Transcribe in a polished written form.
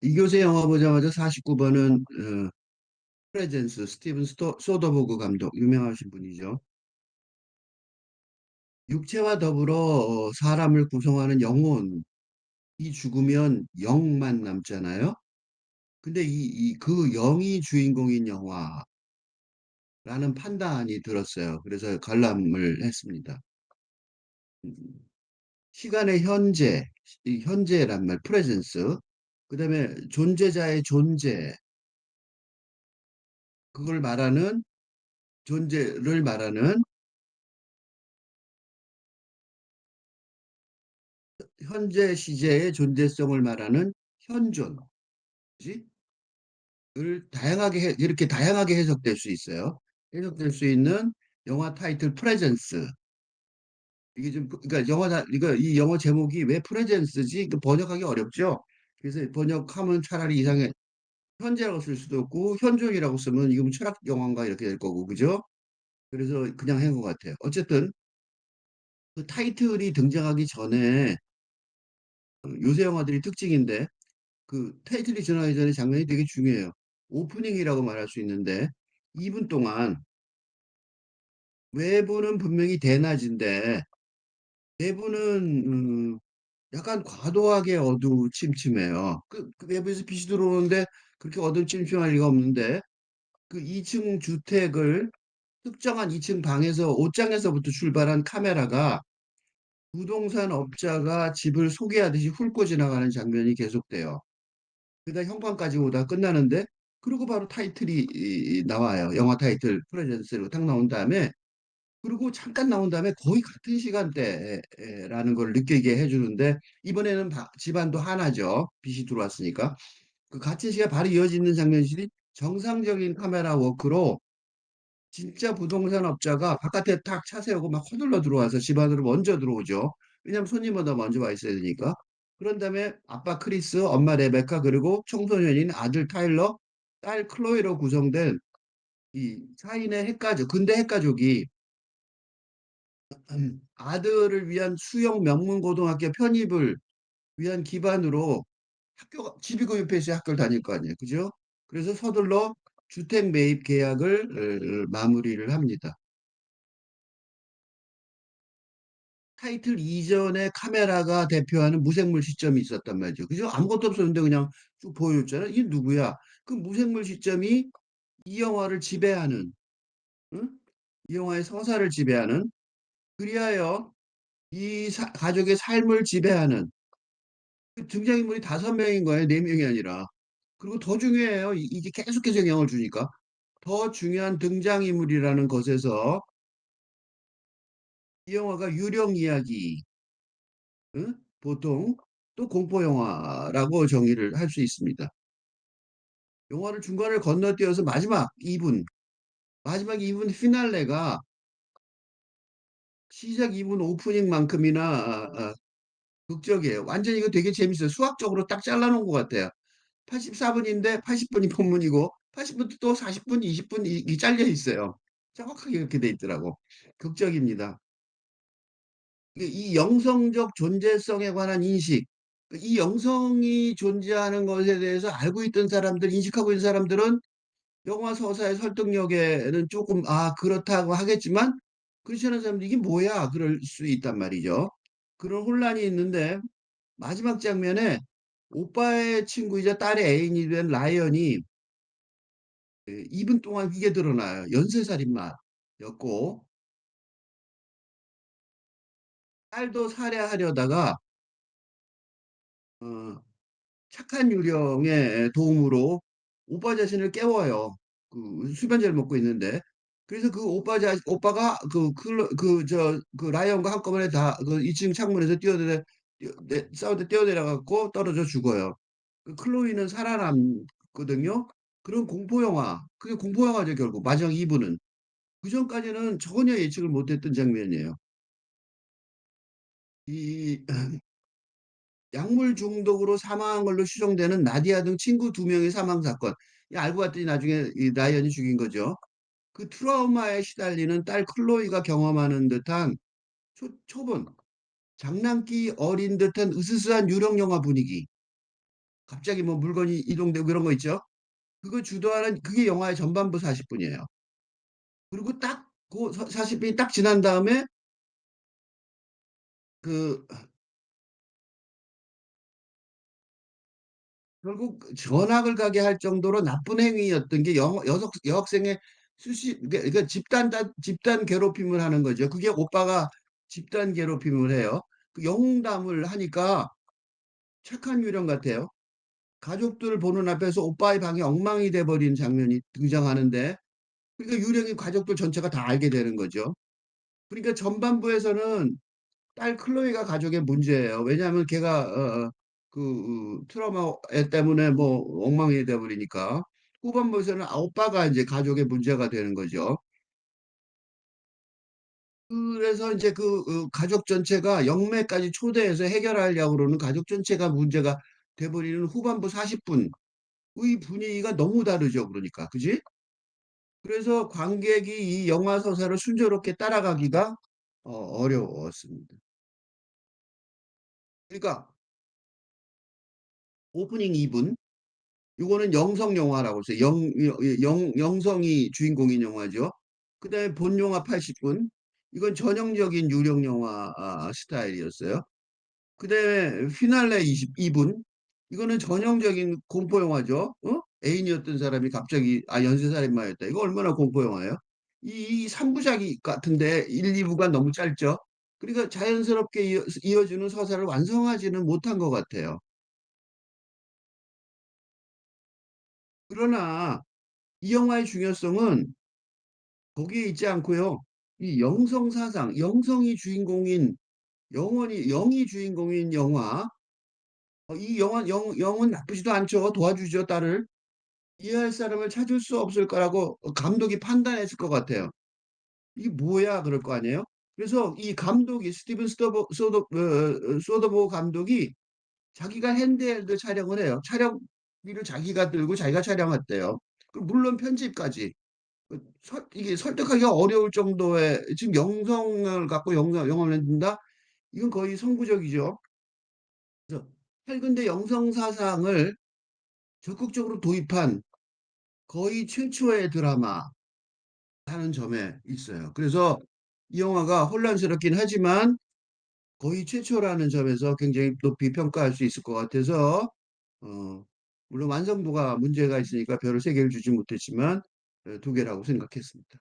이교세 영화 보자마자 49번은 프레젠스 스티븐 소더버그 감독 유명하신 분이죠. 육체와 더불어 사람을 구성하는 영혼이 죽으면 영만 남잖아요. 근데 그 영이 주인공인 영화라는 판단이 들었어요. 그래서 관람을 했습니다. 음, 시간의 현재, 이 현재란 말, 프레젠스. 그다음에 존재자의 존재, 그걸 말하는 존재를 말하는 현재 시제의 존재성을 말하는 현존. 지? 을 다양하게 이렇게 다양하게 해석될 수 있어요. 해석될 수 있는 영화 타이틀 프레젠스. 이게 좀 그러니까 이거 이 영어 제목이 왜 프레젠스지? 그 번역하기 어렵죠. 그래서 번역하면 차라리 이상해 현재라고 쓸 수도 없고 현존이라고 쓰면 이거 뭐 철학 영화인가 이렇게 될 거고 그죠? 그래서 그냥 한 것 같아요. 어쨌든 그 타이틀이 등장하기 전에 요새 영화들이 특징인데 그 타이틀이 지나가기 전에 장면이 되게 중요해요. 오프닝이라고 말할 수 있는데 2분 동안 외부는 분명히 대낮인데 내부는 약간 과도하게 어두침침해요. 그 외부에서 빛이 들어오는데 그렇게 어두침침할 리가 없는데 그 2층 주택을 특정한 2층 방에서 옷장에서부터 출발한 카메라가 부동산 업자가 집을 소개하듯이 훑고 지나가는 장면이 계속돼요. 그러다 현관까지 오다 끝나는데 그리고 바로 타이틀이 나와요. 영화 타이틀 프레젠스로 딱 나온 다음에 그리고 잠깐 나온 다음에 거의 같은 시간대라는 걸 느끼게 해주는데 이번에는 집안도 하나죠. 빛이 들어왔으니까. 그 같은 시간 바로 이어지는 장면들이 정상적인 카메라 워크로 진짜 부동산 업자가 바깥에 탁 차 세우고 막 허들러 들어와서 집 안으로 먼저 들어오죠. 왜냐면 손님보다 먼저 와 있어야 되니까. 그런 다음에 아빠 크리스, 엄마 레베카, 그리고 청소년인 아들 타일러, 딸 클로이로 구성된 이 4인의 핵가족, 근대 핵가족이 아들을 위한 수영 명문고등학교 편입을 위한 기반으로 집이 구입해 있어야 학교를 다닐 거 아니에요. 그죠? 그래서 서둘러 주택 매입 계약을 마무리를 합니다. 타이틀 이전에 카메라가 대표하는 무생물 시점이 있었단 말이죠. 그죠? 아무것도 없었는데 그냥 쭉 보여줬잖아요. 이게 누구야? 그 무생물 시점이 이 영화를 지배하는, 응? 이 영화의 서사를 지배하는, 그리하여 가족의 삶을 지배하는 그 등장인물이 5명인 거예요. 4명이 아니라. 그리고 더 중요해요. 이게 계속해서 영향을 주니까. 더 중요한 등장인물이라는 것에서 이 영화가 유령 이야기, 응? 보통 또 공포 영화라고 정의를 할 수 있습니다. 영화를 중간을 건너뛰어서 마지막 2분 피날레가 시작 2분 오프닝만큼이나 극적이에요. 완전히 이거 되게 재밌어요. 수학적으로 딱 잘라놓은 것 같아요. 84분인데 80분이 본문이고 80분 또 40분, 20분 이 잘려 있어요. 정확하게 이렇게 돼 있더라고. 극적입니다. 이 영성적 존재성에 관한 인식, 이 영성이 존재하는 것에 대해서 알고 있던 사람들, 인식하고 있는 사람들은 영화 서사의 설득력에는 조금 그렇다고 하겠지만 그렇지 않은 사람들 이게 뭐야 그럴 수 있단 말이죠. 그런 혼란이 있는데 마지막 장면에 오빠의 친구이자 딸의 애인이 된 라이언이 2분 동안 이게 드러나요. 연쇄살인마였고 딸도 살해하려다가 어, 착한 유령의 도움으로 오빠 자신을 깨워요. 그 수면제를 먹고 있는데 그래서 그 오빠가 그 라이언과 한꺼번에 다 그 2층 창문에서 싸우다 뛰어내려갖고 떨어져 죽어요. 그 클로이는 살아남거든요. 그런 공포 영화, 그게 공포 영화죠 결국 마지막 2부는. 그 전까지는 전혀 예측을 못했던 장면이에요. 이 약물 중독으로 사망한 걸로 추정되는 나디아 등 친구 2명의 사망 사건. 알고 봤더니 나중에 이 라이언이 죽인 거죠. 그 트라우마에 시달리는 딸 클로이가 경험하는 듯한 초본, 장난기 어린 듯한 으스스한 유령 영화 분위기. 갑자기 뭐 물건이 이동되고 그런 거 있죠. 그거 주도하는 그게 영화의 전반부 40분이에요. 그리고 딱 그 40분이 딱 지난 다음에 그 결국 전학을 가게 할 정도로 나쁜 행위였던 게 여학생의 그러니까 집단 괴롭힘을 하는 거죠. 그게 오빠가 집단 괴롭힘을 해요. 그 영담을 하니까 착한 유령 같아요. 가족들을 보는 앞에서 오빠의 방이 엉망이 돼버린 장면이 등장하는데 그러니까 유령이 가족들 전체가 다 알게 되는 거죠. 그러니까 전반부에서는 딸 클로이가 가족의 문제예요. 왜냐하면 걔가 트라우마 때문에 뭐 엉망이 돼버리니까 후반부에서는 오빠가 이제 가족의 문제가 되는 거죠. 그래서 이제 가족 전체가 영매까지 초대해서 해결하려고 그러는 가족 전체가 문제가 돼버리는 후반부 40분의 분위기가 너무 다르죠. 그러니까 그지? 그래서 관객이 이 영화 서사를 순조롭게 따라가기가 어려웠습니다. 그러니까 오프닝 2분 이거는 영성 영화라고 했어요. 영성이 주인공인 영화죠. 그다음에 본 영화 80분. 이건 전형적인 유령 영화 스타일이었어요. 그다음에 피날레 22분. 이거는 전형적인 공포 영화죠. 애인이었던 사람이 갑자기 연쇄살인마였다. 이거 얼마나 공포 영화예요? 이 3부작이 같은데 1, 2부가 너무 짧죠. 그러니까 자연스럽게 이어지는 서사를 완성하지는 못한 것 같아요. 그러나 이 영화의 중요성은 거기에 있지 않고요. 이 영성 사상, 영성이 주인공인 영이 주인공인 영화. 이 영은 나쁘지도 않죠. 도와주죠, 딸을. 이해할 사람을 찾을 수 없을 거라고 감독이 판단했을 것 같아요. 이게 뭐야 그럴 거 아니에요? 그래서 이 감독이 스티븐 소더버 감독이 자기가 핸드헬드 촬영을 해요. 촬영비를 자기가 들고 자기가 촬영했대요. 물론 편집까지. 이게 설득하기가 어려울 정도의 지금 영성을 갖고 영화를 만든다? 이건 거의 선구적이죠. 그래서 근대 영성 사상을 적극적으로 도입한 거의 최초의 드라마라는 점에 있어요. 그래서 이 영화가 혼란스럽긴 하지만 거의 최초라는 점에서 굉장히 높이 평가할 수 있을 것 같아서 어, 물론 완성도가 문제가 있으니까 별을 세 개를 주지 못했지만 두 개라고 생각했습니다.